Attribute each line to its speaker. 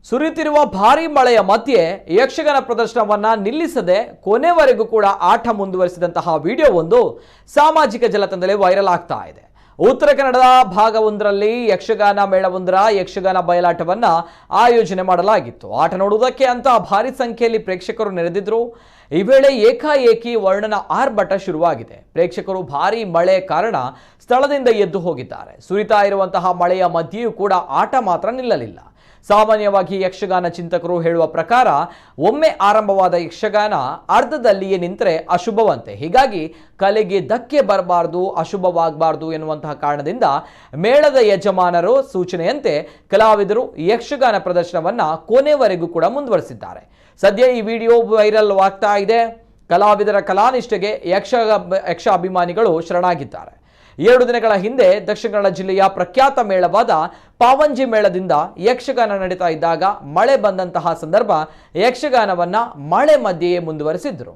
Speaker 1: ಸುರಿಯುತ್ತಿರುವ ಭಾರೀ ಮಳೆಯ ಮಧ್ಯೆ ಯಕ್ಷಗಾನ ಪ್ರದರ್ಶನವನ್ನ ನಿಲ್ಲಿಸದೆ ಕೊನೆವರೆಗೂ ಕೂಡ ಆಟ ಮುಂದುವರಿಸಿದಂತಹ ವಿಡಿಯೋವೊಂದು ಸಾಮಾಜಿಕ ಜಾಲತಾಣದಲ್ಲಿ ವೈರಲ್ ಆಗ್ತಾ ಇದೆ. ಉತ್ತರ ಕನ್ನಡದ ಭಾಗವೊಂದರಲ್ಲಿ ಯಕ್ಷಗಾನ ಮೇಳವೊಂದರ ಯಕ್ಷಗಾನ ಬಯಲಾಟವನ್ನ ಆಯೋಜನೆ ಮಾಡಲಾಗಿತ್ತು. ಆಟ ನೋಡುವುದಕ್ಕೆ ಅಂತ ಭಾರಿ ಸಂಖ್ಯೆಯಲ್ಲಿ ಪ್ರೇಕ್ಷಕರು ನೆರೆದಿದ್ರು. ಈ ವೇಳೆ ಏಕಾಏಕಿ ವರ್ಣನ ಆರ್ಭಟ ಶುರುವಾಗಿದೆ. ಪ್ರೇಕ್ಷಕರು ಭಾರೀ ಮಳೆ ಕಾರಣ ಸ್ಥಳದಿಂದ ಎದ್ದು ಹೋಗಿದ್ದಾರೆ. ಸುರಿತಾ ಇರುವಂತಹ ಮಳೆಯ ಮಧ್ಯೆಯೂ ಕೂಡ ಆಟ ಮಾತ್ರ ನಿಲ್ಲಲಿಲ್ಲ. ಸಾಮಾನ್ಯವಾಗಿ ಯಕ್ಷಗಾನ ಚಿಂತಕರು ಹೇಳುವ ಪ್ರಕಾರ ಒಮ್ಮೆ ಆರಂಭವಾದ ಯಕ್ಷಗಾನ ಅರ್ಧದಲ್ಲಿಯೇ ನಿಂತರೆ ಅಶುಭವಂತೆ. ಹೀಗಾಗಿ ಕಲೆಗೆ ಧಕ್ಕೆ ಬರಬಾರದು, ಅಶುಭವಾಗಬಾರದು ಎನ್ನುವಂತಹ ಕಾರಣದಿಂದ ಮೇಳದ ಯಜಮಾನರು ಸೂಚನೆಯಂತೆ ಕಲಾವಿದರು ಯಕ್ಷಗಾನ ಪ್ರದರ್ಶನವನ್ನ ಕೊನೆವರೆಗೂ ಕೂಡ ಮುಂದುವರಿಸಿದ್ದಾರೆ. ಸದ್ಯ ಈ ವಿಡಿಯೋ ವೈರಲ್ ಆಗ್ತಾ ಇದೆ. ಕಲಾವಿದರ ಕಲಾನಿಷ್ಠೆಗೆ ಯಕ್ಷ ಅಭಿಮಾನಿಗಳು ಶರಣಾಗಿದ್ದಾರೆ. 2 ದಿನಗಳ ಹಿಂದೆ ದಕ್ಷಿಣ ಕನ್ನಡ ಜಿಲ್ಲೆಯ ಪ್ರಖ್ಯಾತ ಮೇಳವಾದ ಪಾವಂಜಿ ಮೇಳದಿಂದ ಯಕ್ಷಗಾನ ನಡೀತಾ ಇದ್ದಾಗ ಮಳೆ ಬಂದಂತಹ ಸಂದರ್ಭ ಯಕ್ಷಗಾನವನ್ನ ಮಳೆ ಮಧ್ಯೆಯೇ ಮುಂದುವರಿಸಿದ್ರು.